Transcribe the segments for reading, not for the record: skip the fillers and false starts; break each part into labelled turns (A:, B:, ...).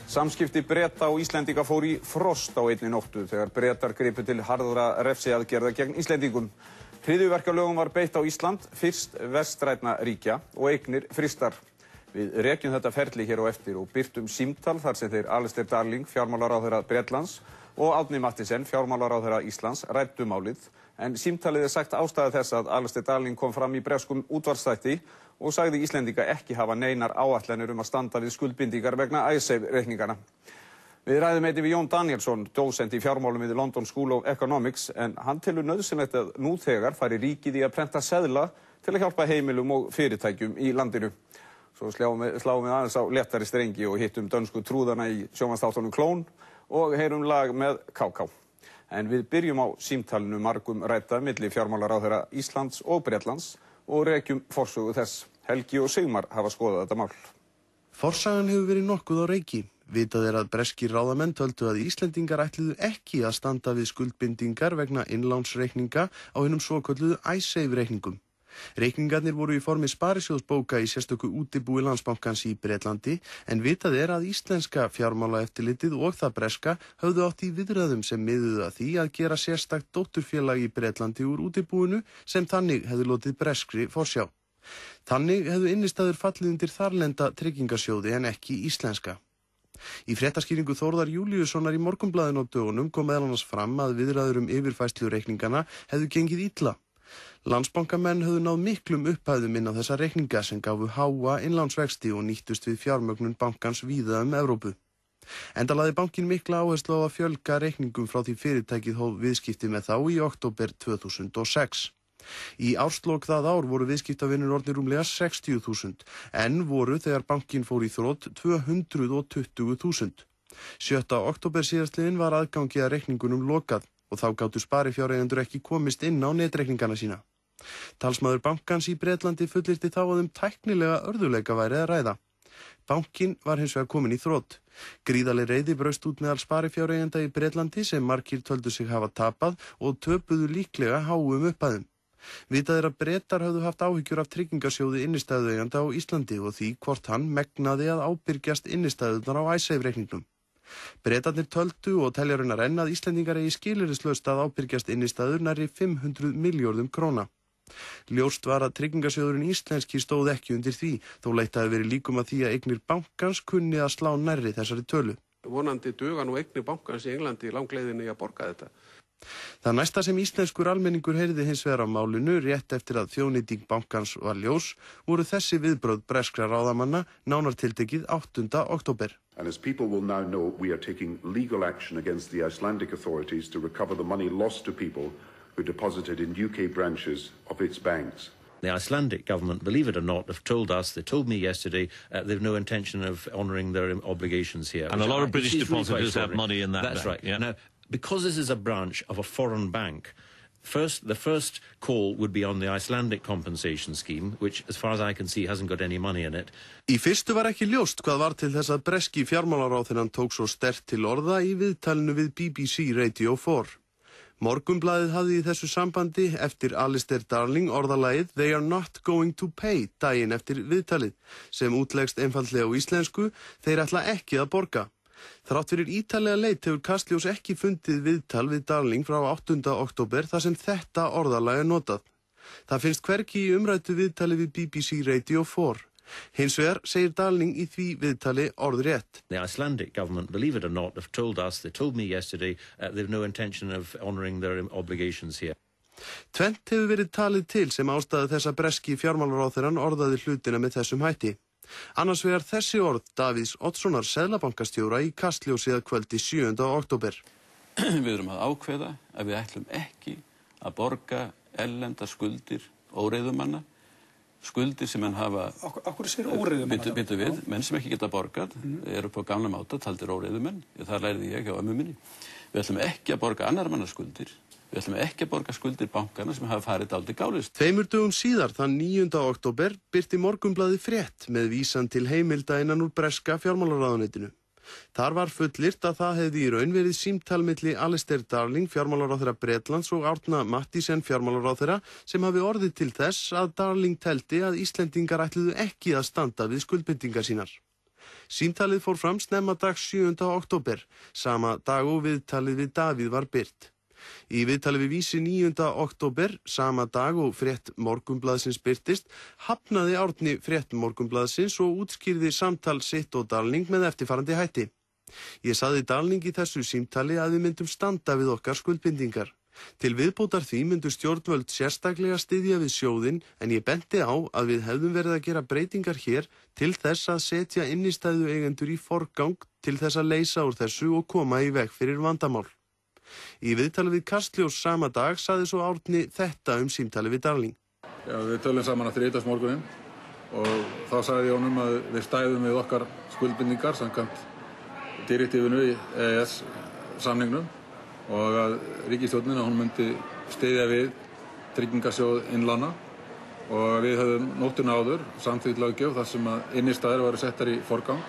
A: Samskipti Breta og Íslendinga fór í frost á einni nóttu þegar Bretar gripu til harðra refsiaðgerða gegn Íslendingum. Hryðjuverkalögum var beitt á Ísland, fyrst vestrænna ríkja og eignir frystar. Við rekjum þetta ferli hér á eftir og birtum símtal þar sem þeir Alistair Darling, fjármálaráðherra Bretlands, og Árni Mathiesen, fjármálaráðherra Íslands, ræddu málið. En símtalið sagt ástæða þess að Alistair Darling kom fram í breskum útvarpsþætti og sagði Íslendinga ekki hafa neinar áætlanir að standa við skuldbindingar vegna Icesave-reikningana. Við ræðum einnig við Jón Danielsson, dósent í fjármálum við London School of Economics, en hann telur nauðsynlegt að nú þegar fari ríkið í að prenta seðla til að hjálpa heimilum og fyrirtækjum í landinu. Svo sláum við aðeins á léttari strengi og hittum dönsku trúðana í sjónvarpsþáttunum Klón og heyrum lag með KK. En við byrjum á símtalinu margum rædda milli fjármálaráðherra Íslands og Bretlands og rekjum forsögu þess. Helgi og Sigmar hafa skoðað þetta mál.
B: Forsagan hefur verið nokkuð á reiki. Vitað að breskir ráðamenn töldu að Íslendingar ætluðu ekki að standa við skuldbindingar vegna innlánsreikninga á hinum svokölluðu Icesave-reikningum. Reikningarnir voru í formi sparisjóðsbóka í sérstöku útibúi Landsbankans í Bretlandi, en vitað að íslenska fjármálaeftirlitið og það breska höfðu átt í viðræðum sem miðuðu að því að gera sérstakt dótturfélag í Bretlandi úr útibúinu sem þannig hefðu lotið breskri forsjá. Þannig hefðu innistæður fallið undir þarlenda tryggingasjóði en ekki íslenska. Í fréttaskýringu Þórðar Júlíussonar í Morgunblaðinu á dögunum kom meðal annars fram að viðræður yfirfærslu reikningana hefðu gengið illa. Landsbankamenn höfðu náð miklum upphæðum inn á þessa reikninga sem gáfu háa innlánsvexti og nýttust við fjármögnun bankans víða Evrópu. Enda lagði bankinn mikla áherslu á að fjölga reikningum frá því fyrirtækið hóf viðskipti með þá í október 2006. Í árslok það ár voru viðskiptavinir orðnir rúmlega 60.000, en voru þegar bankinn fór í þrot 220.000. 7. október síðastliðinn var aðgangi að reikningunum lokað og þá gátu sparifjáreigendur ekki komist inn á netreikningana sína. Talsmaður bankans í Bretlandi fullyrti þá að tæknilega örðugleika væri að ræða. Bankinn var hins vegar kominn í þrot. Gríðarleg reiði braust út meðal sparifjáreigenda í Bretlandi sem margir töldu sig hafa tapað og töpuðu líklega háum upphæðum. Vitað að Bretar höfðu haft áhyggjur af tryggingasjóði innistæðueiganda á Íslandi og því hvort hann megnaði að ábyrgjast innistæðurnar á Icesave-reikningnum. Bretarnir töldu og telja raunar enn að Íslendingar eigi skilyrðislaust að ábyrgjast innistæður nærri 500 milljörðum króna. Ljóst var að tryggingasjóðurinn íslenski stóð ekki undir því, þó leitaði verið líkum að því að eignir bankans kunni að slá nærri þessari tölu.
C: Vonandi duga nú eignir bankans í Englandi langleiðinni að borga þetta.
B: Það næsta sem íslenskur almenningur heyrði hins vegar á málinu rétt eftir að þjóðnýting bankans var ljós voru þessi viðbrögð breskra ráðamanna nánar tiltekið 8. október.
D: And as people will now know, we are taking legal action against the Icelandic authorities to recover the money lost to people who deposited in UK branches of its banks.
E: The Icelandic government, believe it or not, have told us, they told me yesterday, they've no intention of honouring their obligations here.
F: And a lot of British depositors have money in that bank.
E: That's right.
F: Yeah.
E: Now, because this is a branch of a foreign bank, the first call would be on the Icelandic compensation scheme, which, as far as I can see, hasn't got any money in it.
B: Í fyrstu var ekki ljóst hvað var til þess að breski fjármálaráðherrann tók svo sterkt til orða í viðtalinu við BBC Radio 4. Morgunblaðið hafði í þessu sambandi eftir Alistair Darling orðalagið "They are not going to pay" daginn eftir viðtalið, sem útleggst einfaldlega á íslensku, þeir ætla ekki að borga. Þrátt fyrir ítarlega leit hefur Kastljós ekki fundið viðtal við Darling frá 8. október þar sem þetta orðalag notað. Það finnst hvergi í umræddu viðtali við BBC Radio 4. Hins vegar segir Darling í því viðtali orðrétt.
E: The Icelandic government, believe it or not, have told us, they told me yesterday, they've no intention of honouring their obligations here.
B: Tvennt hefur verið talið til sem ástæði þess að breski fjármálaráðherrann orðaði hlutina með þessum hætti. Annars vegar þessi orð Davíðs Oddssonar seðlabankastjóra í Kastljósi að kvöldi 7. október.
G: Við erum að ákveða að við ætlum ekki að borga erlendar skuldir óreiðumanna, skuldir sem menn hafa...
H: Akkur sér óreiðumanna?
G: Byttu við, menn sem ekki geta borgað, eru på gamla máta, taldir óreiðumenn, það lærði ég hjá ömmu minni. Við ætlum ekki að borga annar manna skuldir. Við ætlum ekki að borga skuldir bankana sem hafa farið dálítið gálist.
B: 2 dögum síðar, þann 9. október, birti Morgunblaðið frétt með vísan til heimilda innan úr breska fjármálaráðuneytinu. Þar var fullyrt að það hefði í raun verið símtal milli Alistair Darling, fjármálaráðherra Bretlands og Árna Mathiesen, fjármálaráðherra, sem hafi orðið til þess að Darling teldi að Íslendingar ætluðu ekki að standa við skuldbindingar sínar. Símtalið fór fram snemma dags 7. október, sama dag og viðtalið við Davíð var birt. Í viðtalið við Vísi 9. október, sama dag og frétt Morgunblaðsins birtist, hafnaði Árni frétt Morgunblaðsins og útskýrði samtal sitt og Dalning með eftirfarandi hætti. Ég sagði Dalning í þessu símtali að við myndum standa við okkar skuldbindingar. Til viðbótar því myndu stjórnvöld sérstaklega styðja við sjóðinn en ég benti á að við hefðum verið að gera breytingar hér til þess að setja innistæðueigendur í forgang til þess að leysa úr þessu og koma í veg fyrir vandamál. Í viðtali við Kastljós sama dag sagði svo Árni þetta símtali við Dalning.
H: Já, við tölum saman á þriðjudagsmorguninn og þá sagði ég honum að við stæðum við okkar skuldbindingar samkvæmt direktífinu í EES samningnum og að ríkisstjórnin hún myndi styðja við tryggingarsjóð innlána og við höfum nóttina áður samþykkt löggjöf þar sem að innistæður væru settar í forgang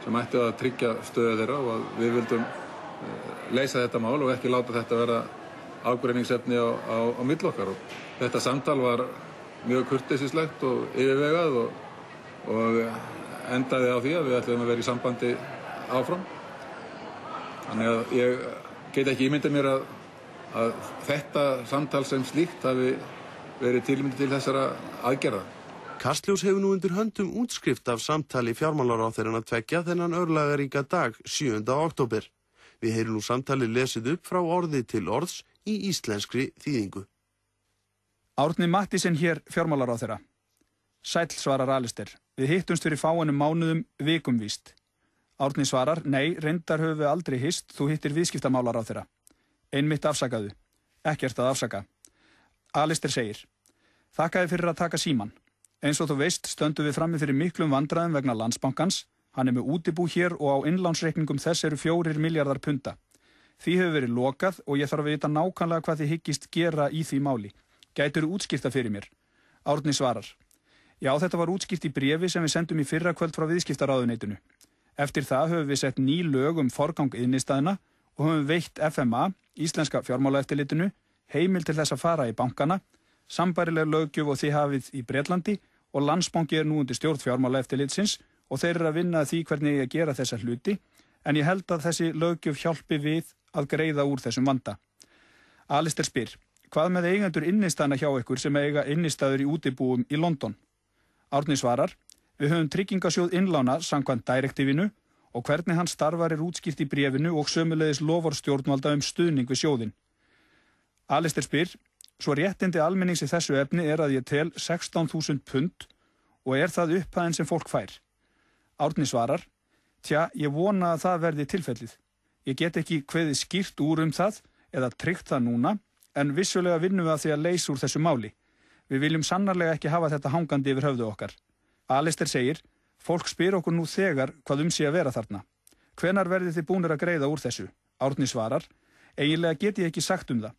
H: sem ætti að tryggja stöðu þeirra og að við vildum leysa þetta mál og ekki láta þetta vera ágreiningsefni á milli okkar. Og þetta samtal var mjög kurteisislegt og yfirvegað og endaði á því að við ætlum að vera í sambandi áfram. Þannig að ég get ekki ímyndað mér að þetta samtal sem slíkt hafi verið tilmyndi til þessara aðgerða.
B: Kastljós hefur nú undir höndum útskrift af samtali fjármálaráðherranna tveggja þennan örlagaríka dag 7. október. Við heyrum nú samtalið lesið upp frá orði til orðs í íslenskri þýðingu.
I: Árni Matthísen hér fjármálaráðherra. Sæll, svarar Alistair. Við hittumst fyrir fáeinum mánuðum vikum víst. Árni svarar, nei, reyndar höfum við aldrei hist, þú hittir viðskiptamálaráðherra. Einmitt afsakaðu. Ekkert að afsaka. Alistair segir, þakkaði fyrir að taka síman. Eins og þú veist stöndum við frammi fyrir miklum vandræðum vegna Landsbankans. Hann með útibú hér og á innlánsreikningum þess eru 4 milljarðar punda. Því hefur verið lokað og ég þarf að vita nákvæmlega hvað þið hyggist gera í því máli. Gætirðu útskýrt það fyrir mér? Árni svarar, já, þetta var útskýrt í bréfi sem við sendum í fyrrakvöld frá viðskiptaráðuneytinu. Eftir það höfum við sett ný lög forgang innistæðna og höfum veitt FMA, Íslenska fjármálaeftirlitinu, heimil til þess að fara í bankana, sambærileg löggjöf og þið hafið í Bretlandi og Landsbanki nú undir stjórn fjármálaeftirlitsins og þeir eru að vinna að því hvernig að gera þessa hluti, en ég held að þessi löggjöf hjálpi við að greiða úr þessum vanda. Alistair spyr, hvað með eigendur innistæðna hjá ykkur sem eiga innistæður í útibúum í London? Árni svarar, við höfum tryggingasjóð innlána samkvæmt direktífinu og hvernig hann starfar útskýrt í bréfinu og sömuleiðis lofar stjórnvalda stuðning við sjóðinn. Alistair spyr, svo réttindi almennings í þessu efni að ég tel 16.000 pund og það upphæðin sem fólk fær. Árni svarar, tja, ég vona að það verði tilfellið. Ég get ekki kveðið skýrt úr það eða tryggt það núna, en vissulega vinnum við að því að leysa úr þessu máli. Við viljum sannarlega ekki hafa þetta hangandi yfir höfðu okkar. Alistair segir, fólk spyr okkur nú þegar hvað sé að vera þarna. Hvenær verðið þið búnir að greiða úr þessu? Árni svarar, eiginlega get ég ekki sagt það,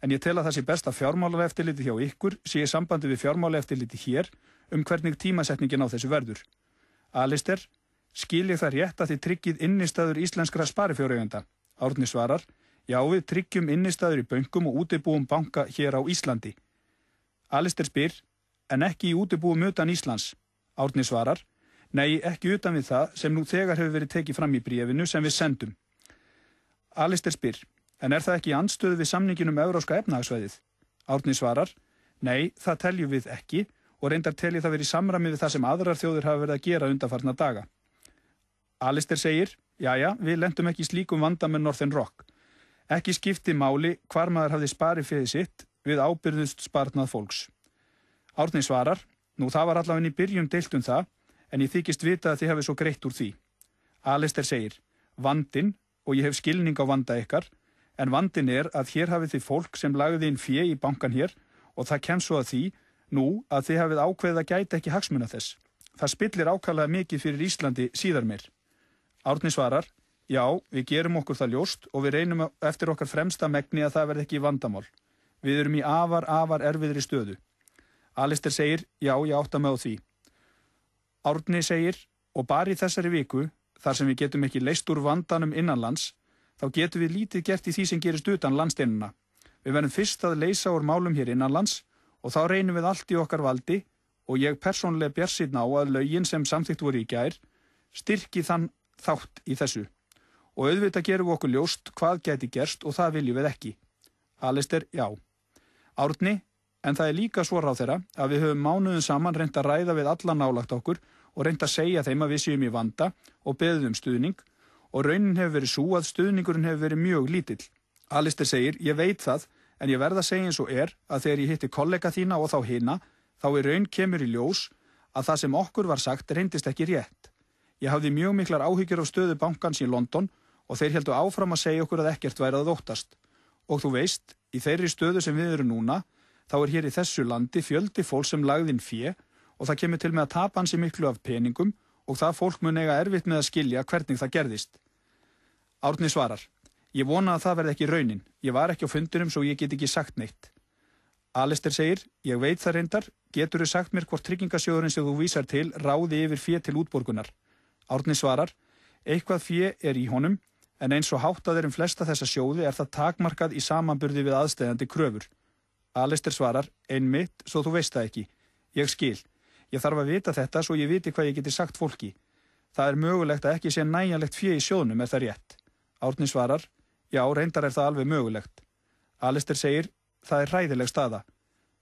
I: en ég tel að það sé best að fjármálaeftirliti hjá ykkur sé í sambandi við fjármálaeftirliti hér hvernig tímasetningin á þessu verður. Alistair, skil ég það rétt að þið tryggið innistæður íslenskra sparifjáreigenda? Árni svarar, já, við tryggjum innistæður í bönkum og útibúum banka hér á Íslandi. Alistair spyr, en ekki í útibúum utan Íslands? Árni svarar, nei, ekki utan við það sem nú þegar hefur verið tekið fram í bréfinu sem við sendum. Alistair spyr, en það ekki í andstöðu við samningin Evrópska efnahagssvæðið? Árni svarar, nei, það teljum við ekki og reyndar telji það verið í samræmi við það sem aðrar þjóðir hafa verið að gera undanfarna daga. Alistair segir, jæja, við lentum ekki í slíkum vanda með Northern Rock. Ekki skipti máli hvar maður hafði spariféð sitt við ábyrgðust sparnað fólks. Árni svarar, nú það var allavega í byrjun deilt það, en ég þykist vita að þið hefði svo greitt úr því. Alistair segir, vandinn, og ég hef skilning á vanda ykkar, en vandinn að hér hafið þið fólk sem lagði inn fé í bankan hér og það kemst svo að því, nú, að þið hafið ákveðið að gæta ekki hagsmuna þess. Það spillir ákaflega mikið fyrir Íslandi síðar meir. Árni svarar, já, við gerum okkur það ljóst og við reynum eftir okkar fremsta megni að það verði ekki vandamál. Við erum í afar erfiðri stöðu. Alistair segir, já, ég átta mig á því. Árni segir, og bara í þessari viku, þar sem við getum ekki leyst úr vandanum innanlands, þá getum við lítið gert í því sem gerist utan landsteinuna. Við verðum fyrst að leysa úr málum hér innanlands og þá reynum við allt í okkar valdi og ég persónulega bjartsýnn á að lögin sem samþykkt voru í gær styrki þann þátt í þessu. Og auðvitað gerum við okkur ljóst hvað gæti gerst og það viljum við ekki. Alistair, já. Árni, en það líka svo ráðherra að við höfum mánuðum saman reynt að ræða við alla nálægt okkur og reynt að segja þeim að við séum í vanda og beðum stuðning og raunin hefur verið svo að stuðningurinn hefur verið mjög lítill. Alistair segir, ég veit það, en ég verð að segja eins og að þegar ég hitti kollega þína og þá hina, þá í raun kemur í ljós að það sem okkur var sagt reyndist ekki rétt. Ég hafði mjög miklar áhyggjur af stöðu bankans í London og þeir héldu áfram að segja okkur að ekkert væri að óttast. Og þú veist, í þeirri stöðu sem við erum núna, þá hér í þessu landi fjöldi fólk sem lagði inn fé og það kemur til með að tapa ansi miklu af peningum og það fólk mun eiga erfitt með að skilja hvernig það gerðist. Árni svarar, ég vona að það verði ekki raunin. Ég var ekki á fundinum svo ég get ekki sagt neitt. Alistair segir, ég veit það reyndar, geturðu sagt mér hvort tryggingasjóðurinn sem þú vísar til ráði yfir fé til útborgunar. Árni svarar, eitthvað fé í honum, en eins og háttað flesta þessa sjóði það takmarkað í samanburði við aðsteðandi kröfur. Alistair svarar, einmitt, svo þú veist það ekki. Ég skil. Ég þarf að vita þetta svo ég viti hvað ég geti sagt fólki. Það mögulegt að ekki sé nægjanlegt fé í sjóðnum, það rétt? Árni svarar, já, reyndar það alveg mögulegt. Alistair segir, það hræðileg staða.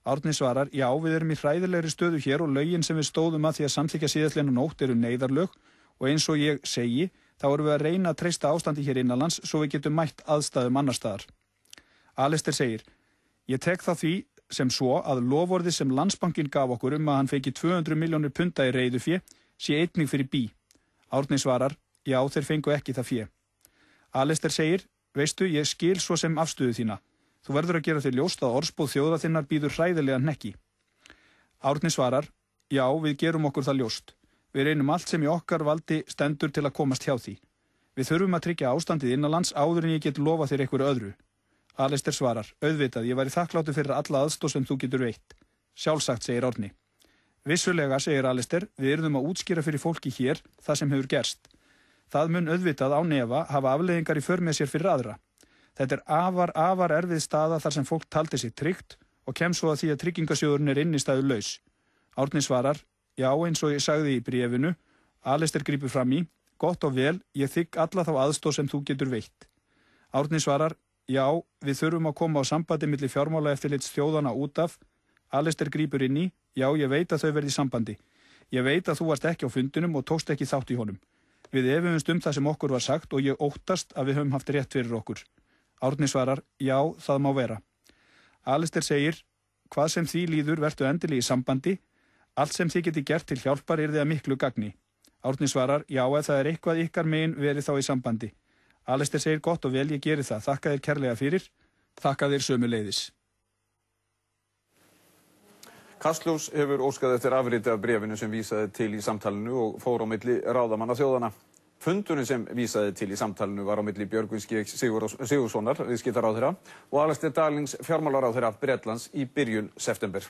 I: Árni svarar, já, við erum í hræðilegri stöðu hér og lögin sem við stóðum að því að samþykkja síðastliðnu nótt eru neyðarlög og eins og ég segi, þá erum við að reyna að treysta ástandi hér innanlands svo við getum mætt aðstæðum annar staðar. Alistair segir, ég tek það því sem svo að loforðið sem Landsbankinn gaf okkur að hann fengi 200 milljónir punda í reiðufé sé einnig fyrir bí. Árni svarar, já, þeir fengu ekki það fé. Alistair segir, veistu, ég skil svo sem afstöðu þína. Þú verður að gera þér ljóst að orðspóð þjóða þinnar býður hræðilega hnekki. Árni svarar, já, við gerum okkur það ljóst. Við reynum allt sem í okkar valdi stendur til að komast hjá því. Við þurfum að tryggja ástandið innanlands áður en ég get lofa þér einhverju öðru. Alistair svarar, auðvitað, ég væri þakkláttur fyrir alla aðstoð sem þú getur veitt. Sjálfsagt, segir Árni. Vissulega, segir Alistair, við erum að útskýra fyrir fólki hér það sem hefur gerst. Það mun auðvitað á nefa hafa afleiðingar í för með sér fyrir aðra. Þetta afar erfið staða þar sem fólk taldi sig tryggt og kem svo að því að tryggingasjóðurinn innistæðu laus. Árni svarar, já, eins og ég sagði í bréfinu, Alistair grípur fram í, gott og vel, ég þigg alla þá aðstoð sem þú getur veitt. Árni svarar, já, við þurfum að koma á sambandi milli fjármálaeftirlits þjóðana út af. Alistair grípur inn í, já, ég veit að þau verði í sambandi. Ég veit að þú varst ekki á fundinum og tókst ekki þátt í honum. Við efumst það sem okkur var sagt og ég óttast að við höfum haft rétt fyrir okkur. Árni svarar, já, það má vera. Alistair segir, hvað sem því líður vertu endilega í sambandi, allt sem þið geti gert til hjálpar þið að miklu gagni. Árni svarar, já, ef það eitthvað ykkar megin verið þá í sambandi. Alistair segir, gott og vel, ég geri það, þakka þér kærlega fyrir, þakka þér sömuleiðis.
A: Kastljós hefur óskað eftir afriti af bréfinu sem vísaði til í samtalinu og fór á milli ráðamanna þjóðanna. Fundurinn sem vísaði til í samtalinu var á milli Björgvins G. Sigurðssonar, viðskiptaráðherra, og Alistair Darlings fjármálaráðherra Bretlands í byrjun september.